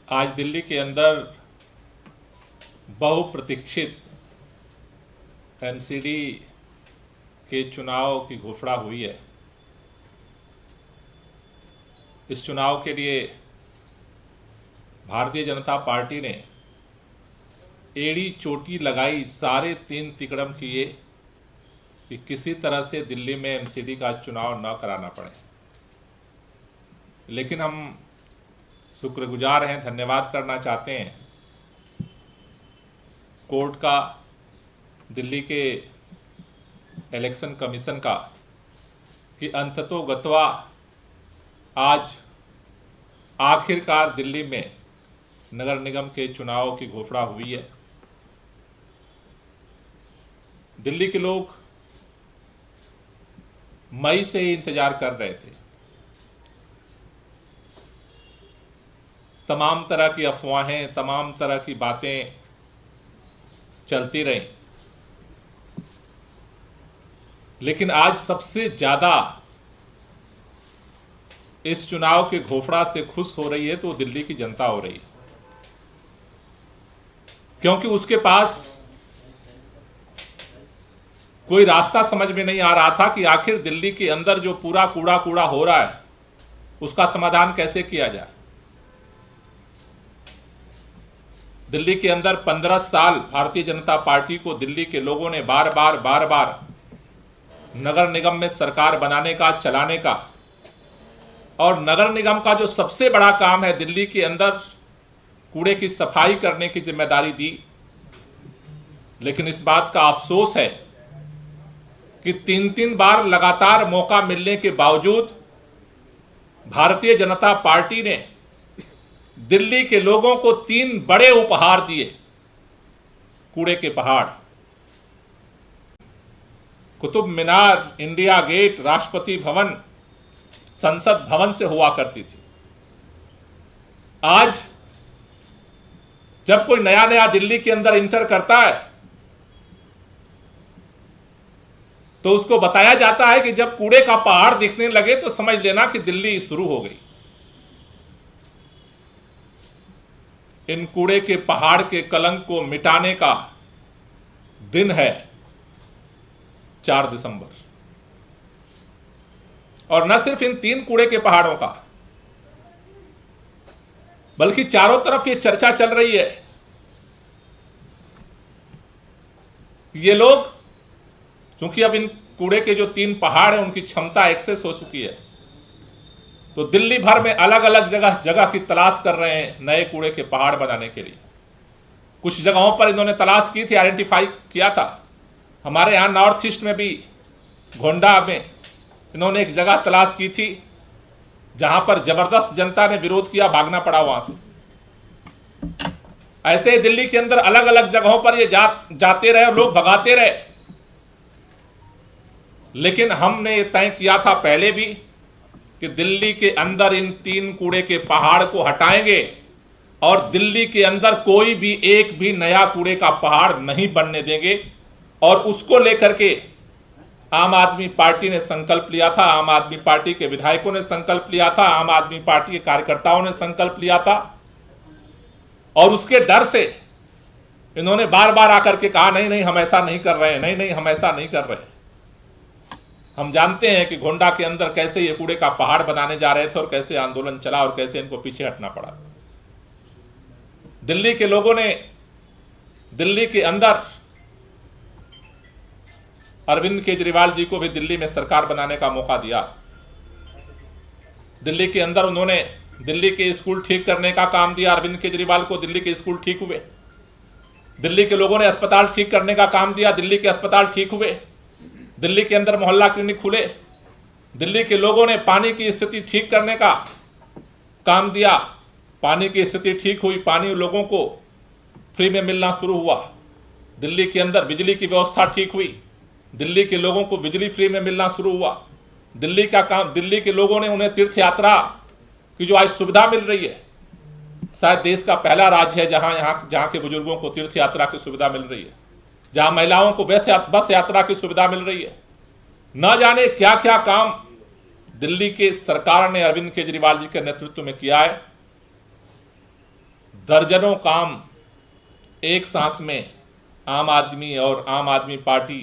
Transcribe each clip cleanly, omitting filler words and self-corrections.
आज दिल्ली के अंदर बहुप्रतीक्षित एमसीडी के चुनाव की घोषणा हुई है। इस चुनाव के लिए भारतीय जनता पार्टी ने एड़ी चोटी लगाई, सारे तीन तिकड़म किए कि किसी तरह से दिल्ली में एमसीडी का चुनाव न कराना पड़े। लेकिन हम शुक्रगुजार हैं, धन्यवाद करना चाहते हैं कोर्ट का, दिल्ली के इलेक्शन कमीशन का, कि अंततोगत्वा आज आखिरकार दिल्ली में नगर निगम के चुनाव की घोषणा हुई है। दिल्ली के लोग मई से ही इंतजार कर रहे थे। तमाम तरह की अफवाहें, तमाम तरह की बातें चलती रहीं, लेकिन आज सबसे ज्यादा इस चुनाव की घोषणा से खुश हो रही है तो दिल्ली की जनता हो रही है, क्योंकि उसके पास कोई रास्ता समझ में नहीं आ रहा था कि आखिर दिल्ली के अंदर जो पूरा कूड़ा कूड़ा हो रहा है उसका समाधान कैसे किया जाए। दिल्ली के अंदर 15 साल भारतीय जनता पार्टी को दिल्ली के लोगों ने बार बार नगर निगम में सरकार बनाने का, चलाने का, और नगर निगम का जो सबसे बड़ा काम है दिल्ली के अंदर कूड़े की सफाई करने की जिम्मेदारी दी। लेकिन इस बात का अफसोस है कि तीन बार लगातार मौका मिलने के बावजूद भारतीय जनता पार्टी ने दिल्ली के लोगों को 3 बड़े उपहार दिए। कूड़े के पहाड़, कुतुब मीनार, इंडिया गेट, राष्ट्रपति भवन, संसद भवन से हुआ करती थी। आज जब कोई नया नया दिल्ली के अंदर इंटर करता है तो उसको बताया जाता है कि जब कूड़े का पहाड़ दिखने लगे तो समझ लेना कि दिल्ली शुरू हो गई। इन कूड़े के पहाड़ के कलंक को मिटाने का दिन है 4 दिसंबर। और न सिर्फ इन 3 कूड़े के पहाड़ों का, बल्कि चारों तरफ ये चर्चा चल रही है। ये लोग, क्योंकि अब इन कूड़े के जो 3 पहाड़ हैं उनकी क्षमता एक्सेस हो चुकी है, तो दिल्ली भर में अलग अलग जगह की तलाश कर रहे हैं नए कूड़े के पहाड़ बनाने के लिए। कुछ जगहों पर इन्होंने तलाश की थी, आइडेंटिफाई किया था। हमारे यहाँ नॉर्थ ईस्ट में भी गोंडा में इन्होंने एक जगह तलाश की थी जहां पर जबरदस्त जनता ने विरोध किया, भागना पड़ा वहां से। ऐसे ही दिल्ली के अंदर अलग अलग जगहों पर ये जाते रहे और लोग भगाते रहे। लेकिन हमने ये तय किया था पहले भी कि दिल्ली के अंदर इन 3 कूड़े के पहाड़ को हटाएंगे और दिल्ली के अंदर कोई भी एक भी नया कूड़े का पहाड़ नहीं बनने देंगे। और उसको लेकर के आम आदमी पार्टी ने संकल्प लिया था, आम आदमी पार्टी के विधायकों ने संकल्प लिया था, आम आदमी पार्टी के कार्यकर्ताओं ने संकल्प लिया था। और उसके डर से इन्होंने बार बार आकर के कहा नहीं नहीं हम ऐसा नहीं कर रहे हैं, नहीं नहीं हम ऐसा नहीं कर रहे। हम जानते हैं कि गोंडा के अंदर कैसे ये कूड़े का पहाड़ बनाने जा रहे थे और कैसे आंदोलन चला और कैसे इनको पीछे हटना पड़ा। दिल्ली के लोगों ने दिल्ली के अंदर अरविंद केजरीवाल जी को भी दिल्ली में सरकार बनाने का मौका दिया। दिल्ली के अंदर उन्होंने दिल्ली के स्कूल ठीक करने का काम दिया अरविंद केजरीवाल को, दिल्ली के स्कूल ठीक हुए। दिल्ली के लोगों ने अस्पताल ठीक करने का काम दिया, दिल्ली के अस्पताल ठीक हुए। दिल्ली के अंदर मोहल्ला क्लिनिक खुले। दिल्ली के लोगों ने पानी की स्थिति ठीक करने का काम दिया, पानी की स्थिति ठीक हुई, पानी लोगों को फ्री में मिलना शुरू हुआ। दिल्ली के अंदर बिजली की व्यवस्था ठीक हुई, दिल्ली के लोगों को बिजली फ्री में मिलना शुरू हुआ। दिल्ली के लोगों ने उन्हें तीर्थ यात्रा की जो आज सुविधा मिल रही है, शायद देश का पहला राज्य है जहां के बुजुर्गों को तीर्थ यात्रा की सुविधा मिल रही है, जहां महिलाओं को बस यात्रा की सुविधा मिल रही है। न जाने क्या क्या काम दिल्ली के सरकार ने अरविंद केजरीवाल जी के नेतृत्व में किया है। दर्जनों काम एक सांस में आम आदमी और आम आदमी पार्टी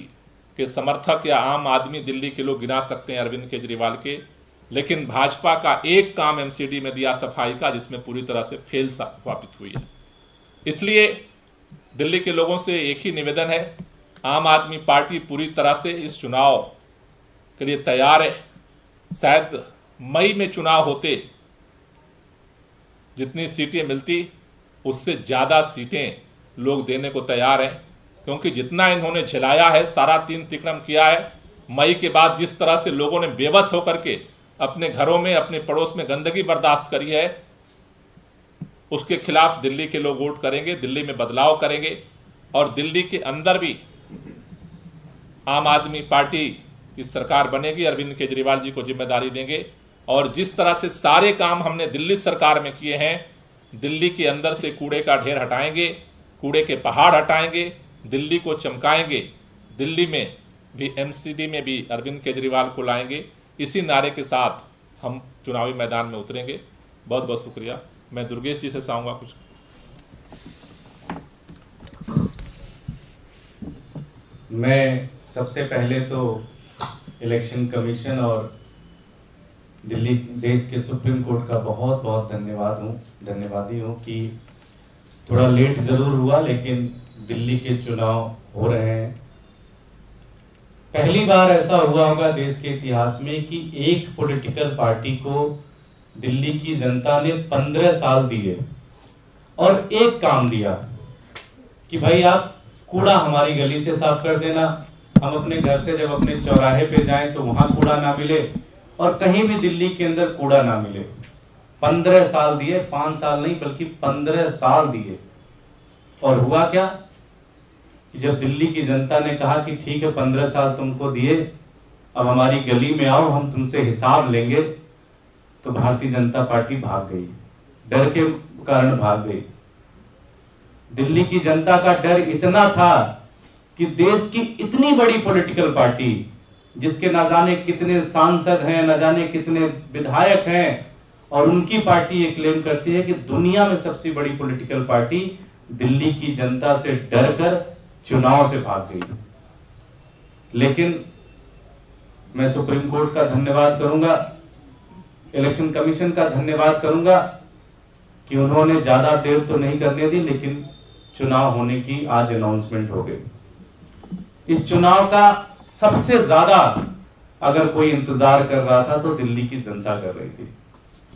के समर्थक या आम आदमी दिल्ली के लोग गिना सकते हैं अरविंद केजरीवाल के, लेकिन भाजपा का एक काम एमसीडी में दिया सफाई का, जिसमें पूरी तरह से फेल साबित हुई है। इसलिए दिल्ली के लोगों से एक ही निवेदन है, आम आदमी पार्टी पूरी तरह से इस चुनाव के लिए तैयार है। शायद मई में चुनाव होते जितनी सीटें मिलती उससे ज़्यादा सीटें लोग देने को तैयार हैं, क्योंकि जितना इन्होंने झेलाया है, सारा तीन तिक्रम किया है। मई के बाद जिस तरह से लोगों ने बेबस होकर के अपने घरों में, अपने पड़ोस में गंदगी बर्दाश्त करी है, उसके खिलाफ दिल्ली के लोग वोट करेंगे, दिल्ली में बदलाव करेंगे और दिल्ली के अंदर भी आम आदमी पार्टी की सरकार बनेगी। अरविंद केजरीवाल जी को जिम्मेदारी देंगे और जिस तरह से सारे काम हमने दिल्ली सरकार में किए हैं, दिल्ली के अंदर से कूड़े का ढेर हटाएंगे, कूड़े के पहाड़ हटाएंगे, दिल्ली को चमकाएंगे, दिल्ली में भी एमसीडी में भी अरविंद केजरीवाल को लाएंगे। इसी नारे के साथ हम चुनावी मैदान में उतरेंगे। बहुत बहुत शुक्रिया। मैं दुर्गेश जी से चाहूँगा कुछ। मैं सबसे पहले तो इलेक्शन कमीशन और दिल्ली देश के सुप्रीम कोर्ट का बहुत बहुत धन्यवादी हूँ कि थोड़ा लेट ज़रूर हुआ, लेकिन दिल्ली के चुनाव हो रहे हैं। पहली बार ऐसा हुआ होगा देश के इतिहास में कि एक पॉलिटिकल पार्टी को दिल्ली की जनता ने 15 साल दिए और एक काम दिया कि भाई आप कूड़ा हमारी गली से साफ कर देना। हम अपने घर से जब अपने चौराहे पे जाएं तो वहां कूड़ा ना मिले और कहीं भी दिल्ली के अंदर कूड़ा ना मिले। 15 साल दिए, 5 साल नहीं बल्कि 15 साल दिए। और हुआ क्या कि जब दिल्ली की जनता ने कहा कि ठीक है 15 साल तुमको दिए, अब हमारी गली में आओ, हम तुमसे हिसाब लेंगे, तो भारतीय जनता पार्टी भाग गई, डर के कारण भाग गई। दिल्ली की जनता का डर इतना था कि देश की इतनी बड़ी पॉलिटिकल पार्टी जिसके न जाने कितने सांसद हैं, न जाने कितने विधायक हैं, और उनकी पार्टी ये क्लेम करती है कि दुनिया में सबसे बड़ी पॉलिटिकल पार्टी दिल्ली की जनता से डरकर चुनाव से भाग गई। लेकिन मैं सुप्रीम कोर्ट का धन्यवाद करूंगा, इलेक्शन कमीशन का धन्यवाद करूंगा कि उन्होंने ज्यादा देर तो नहीं करने दी, लेकिन चुनाव होने की आज अनाउंसमेंट हो गई। इस चुनाव का सबसे ज्यादा अगर कोई इंतजार कर रहा था तो दिल्ली की जनता कर रही थी,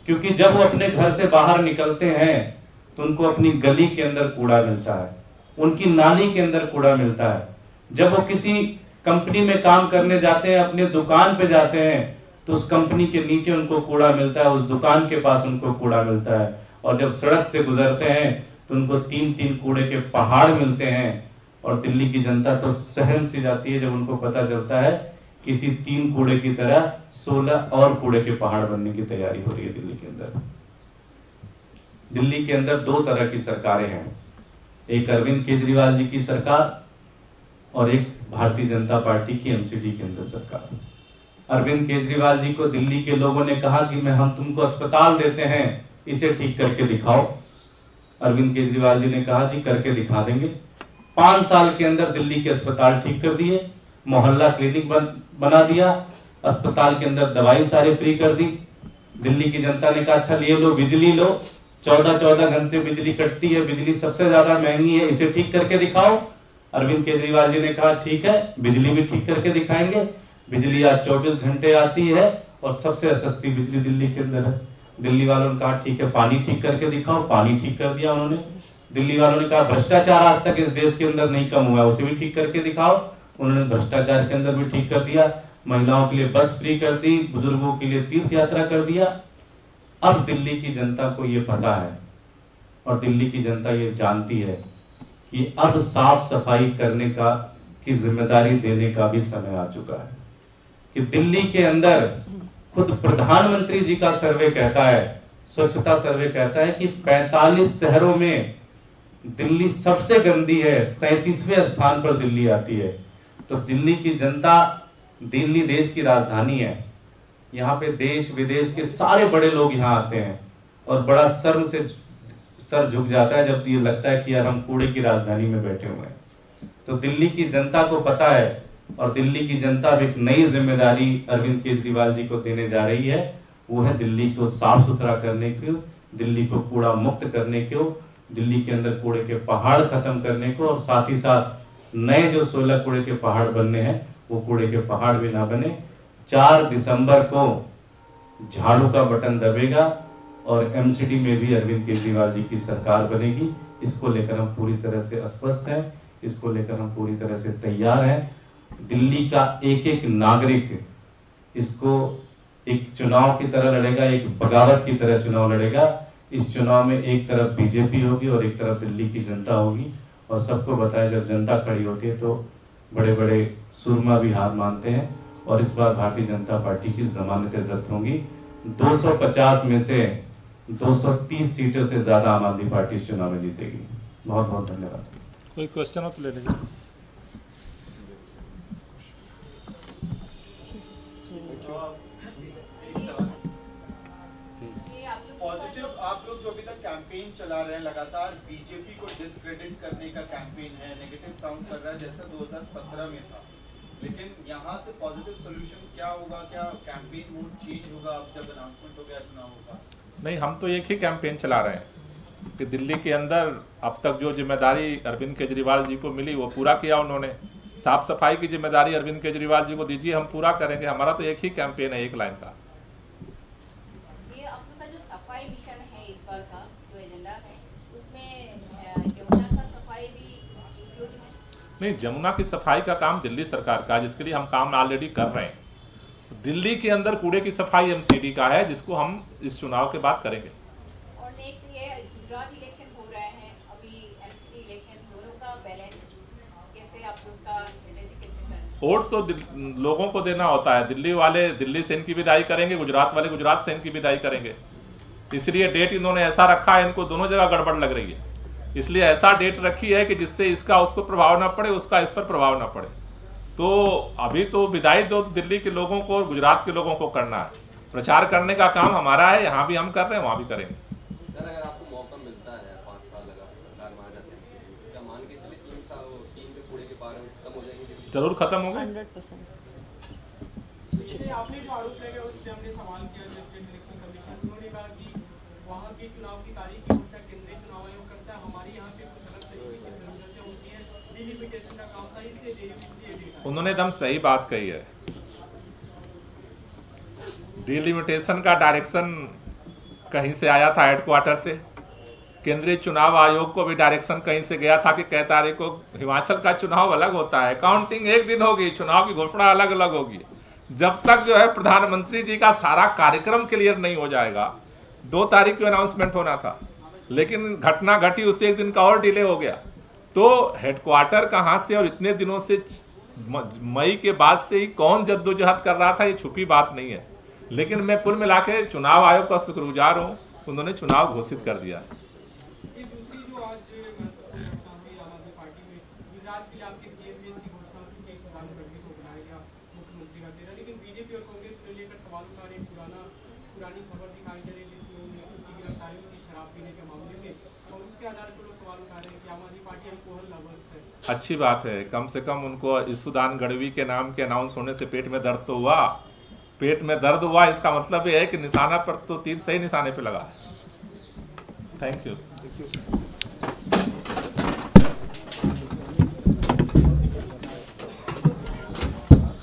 क्योंकि जब वो अपने घर से बाहर निकलते हैं तो उनको अपनी गली के अंदर कूड़ा मिलता है, उनकी नाली के अंदर कूड़ा मिलता है। जब वो किसी कंपनी में काम करने जाते हैं, अपने दुकान पे जाते हैं, तो उस कंपनी के नीचे उनको कूड़ा मिलता है, उस दुकान के पास उनको कूड़ा मिलता है। और जब सड़क से गुजरते हैं तो उनको 3-3 कूड़े के पहाड़ मिलते हैं। और दिल्ली की जनता तो सहम सी जाती है जब उनको पता चलता है किसी 3 कूड़े की तरह 16 और कूड़े के पहाड़ बनने की तैयारी हो रही है दिल्ली के अंदर। दिल्ली के अंदर 2 तरह की सरकारें हैं, एक अरविंद केजरीवाल जी की सरकार और एक भारतीय जनता पार्टी की एमसीडी के अंदर सरकार। अरविंद केजरीवाल जी को दिल्ली के लोगों ने कहा कि हम तुमको अस्पताल देते हैं, इसे ठीक करके दिखाओ। अरविंद केजरीवाल जी ने कहा जी करके दिखा देंगे। 5 साल के अंदर दिल्ली के अस्पताल ठीक कर दिए, मोहल्ला क्लिनिक बना दिया, अस्पताल के अंदर दवाई सारी फ्री कर दी। दिल्ली की जनता ने कहा अच्छा ये लो, बिजली लो, 14-14 घंटे बिजली कटती है, बिजली सबसे ज्यादा महंगी है, इसे ठीक करके दिखाओ। अरविंद केजरीवाल जी ने कहा ठीक है, बिजली भी ठीक करके दिखाएंगे। बिजली आज 24 घंटे आती है और सबसे सस्ती बिजली दिल्ली के अंदर है। दिल्ली वालों ने कहा ठीक है पानी ठीक करके दिखाओ, पानी ठीक कर दिया उन्होंने। दिल्ली वालों ने कहा भ्रष्टाचार आज तक इस देश के अंदर नहीं कम हुआ, उसे भी ठीक करके दिखाओ, उन्होंने भ्रष्टाचार के अंदर भी ठीक कर दिया। महिलाओं के लिए बस फ्री कर दी, बुजुर्गों के लिए तीर्थ यात्रा कर दिया। अब दिल्ली की जनता को ये पता है और दिल्ली की जनता ये जानती है कि अब साफ सफाई करने का की जिम्मेदारी देने का भी समय आ चुका है। कि दिल्ली के अंदर खुद प्रधानमंत्री जी का सर्वे कहता है, स्वच्छता सर्वे कहता है कि 45 शहरों में दिल्ली सबसे गंदी है, 37वें स्थान पर दिल्ली आती है। तो दिल्ली की जनता, दिल्ली देश की राजधानी है, यहाँ पे देश विदेश के सारे बड़े लोग यहाँ आते हैं और बड़ा सर झुक जाता है जब ये लगता है कि यार हम कूड़े की राजधानी में बैठे हुए हैं। तो दिल्ली की जनता को पता है, और दिल्ली की जनता अब एक नई जिम्मेदारी अरविंद केजरीवाल जी को देने जा रही है, वो है दिल्ली को साफ सुथरा करने की, दिल्ली को कूड़ा मुक्त करने को, दिल्ली के अंदर कूड़े के पहाड़ खत्म करने को, और साथ ही साथ नए जो 16 कूड़े के पहाड़ बनने हैं वो कूड़े के पहाड़ भी ना बने। 4 दिसंबर को झाड़ू का बटन दबेगा और एमसीडी में भी अरविंद केजरीवाल जी की सरकार बनेगी। इसको लेकर हम पूरी तरह से आश्वस्त हैं, इसको लेकर हम पूरी तरह से तैयार हैं। दिल्ली का एक एक नागरिक इसको एक चुनाव की तरह लड़ेगा, एक बगावत की तरह चुनाव लड़ेगा। इस चुनाव में एक तरफ बीजेपी होगी और एक तरफ दिल्ली की जनता होगी, और सबको बताया जब जनता खड़ी होती है तो बड़े बड़े सुरमा भी हार मानते हैं। और इस बार भारतीय जनता पार्टी की जमानतें जब्त होंगी। 250 में से 230 सीटों से ज्यादा आम आदमी पार्टी इस चुनाव में जीतेगी। बहुत बहुत धन्यवाद। कोई क्वेश्चन हो तो ले लीजिए। पॉजिटिव आप लोग जो अभी तक कैंपेन चला रहे हैं, लगातार बीजेपी को डिस्क्रेडिट करने का कैंपेन है, नेगेटिव साउंड कर रहा है जैसा 2017 में था, लेकिन यहाँ से पॉजिटिव सोल्यूशन क्या होगा? क्या कैंपेन मोड चेंज होगा अब जब अनाउंसमेंट हो गया चुनाव होगा? नहीं, हम तो एक ही कैंपेन चला रहे हैं कि दिल्ली के अंदर अब तक जो जिम्मेदारी अरविंद केजरीवाल जी को मिली वो पूरा किया उन्होंने। साफ सफाई की जिम्मेदारी अरविंद केजरीवाल जी को दीजिए, हम पूरा करेंगे। हमारा तो एक ही कैंपेन है, एक लाइन का। ये आप लोग का जो सफाई मिशन है इस बार का जो एजेंडा है, उसमें यमुना का सफाई भी इंक्लूड है? नहीं, जमुना की सफाई का काम दिल्ली सरकार का है, जिसके लिए हम काम ऑलरेडी कर रहे हैं। दिल्ली के अंदर कूड़े की सफाई एमसीडी का है, जिसको हम इस चुनाव के बाद करेंगे। और नेक्स्ट ये गुजरात इलेक्शन हो रहे हैं, अभी एमसीडी इलेक्शन, दोनों का बैलेंस कैसे आप लोग का स्ट्रेटेजी कैसे करना? वोट तो लोगों को देना होता है। दिल्ली वाले दिल्ली से इनकी विदाई करेंगे, गुजरात वाले गुजरात से इनकी विदाई करेंगे। इसलिए डेट इन्होंने ऐसा रखा है, इनको दोनों जगह गड़बड़ लग रही है, इसलिए ऐसा डेट रखी है कि जिससे इसका उसको प्रभाव ना पड़े, उसका इस पर प्रभाव ना पड़े। तो अभी तो विदाई दो दिल्ली के लोगों को और गुजरात के लोगों को करना है। प्रचार करने का काम हमारा है, यहाँ भी हम कर रहे हैं, वहाँ भी करेंगे। सर, अगर आपको मौका मिलता है 5 साल अगर सरकार में आ जाती है, क्या मान के चले 3 साल 3 पे कूड़े के पहाड़ खत्म हो जाएंगे? जरूर खत्म होगा। 100%। आपने जो आरोप लगाया उस पर हमने सवाल किया स्टेट इलेक्शन कमीशन, उन्होंने कहा कि वहाँ के चुनाव की तारीख की घोषणा केंद्रीय चुनाव आयोग करता है, हमारे यहाँ पे कुछ अलग तरीके की जरूरतें होती हैं, डिलिमिटेशन का काम था, इसलिए देरी। उन्होंने एकदम सही बात कही है। डिलिमिटेशन का डायरेक्शन कहीं से आया था हेडक्वार्टर से, केंद्रीय चुनाव आयोग को भी डायरेक्शन कहीं से गया था कि कई तारीख को हिमाचल का चुनाव अलग होता है, काउंटिंग एक दिन होगी, चुनाव की घोषणा अलग अलग होगी। जब तक जो है प्रधानमंत्री जी का सारा कार्यक्रम क्लियर नहीं हो जाएगा, 2 तारीख को अनाउंसमेंट होना था, लेकिन घटना घटी, उससे एक दिन का और डिले हो गया। तो हेडक्वार्टर कहाँ से और इतने दिनों से मई के बाद से ही कौन जद्दोजहद कर रहा था, ये छुपी बात नहीं है। लेकिन मैं कुल मिला के चुनाव आयोग का शुक्रगुजार हूँ, उन्होंने चुनाव घोषित कर दिया है। ये दूसरी जो आज आम आदमी पार्टी में गुजरात के आपके सीएम ने इसकी घोषणा की कि सुधार गढ़वी को बनाया गया मुख्यमंत्री का चेहरा, लेकिन बीजेपी और कांग्रेस को लेकर सवाल उठा रहे, पुरानी खबर दिखाई दे रही है उनकी गिरफ्तारी हुई थी शराब पीने के मामले में, और उसके आधार पर लोग सवाल उठा रहे हैं कि आम आदमी पार्टी अल्कोहल लवर्स है। अच्छी बात है, कम से कम उनको ईसुदान गढ़वी के नाम के अनाउंस होने से पेट में दर्द तो हुआ। पेट में दर्द हुआ, इसका मतलब ये है कि निशाना पर तो तीर सही निशाने पे लगा है। Thank you.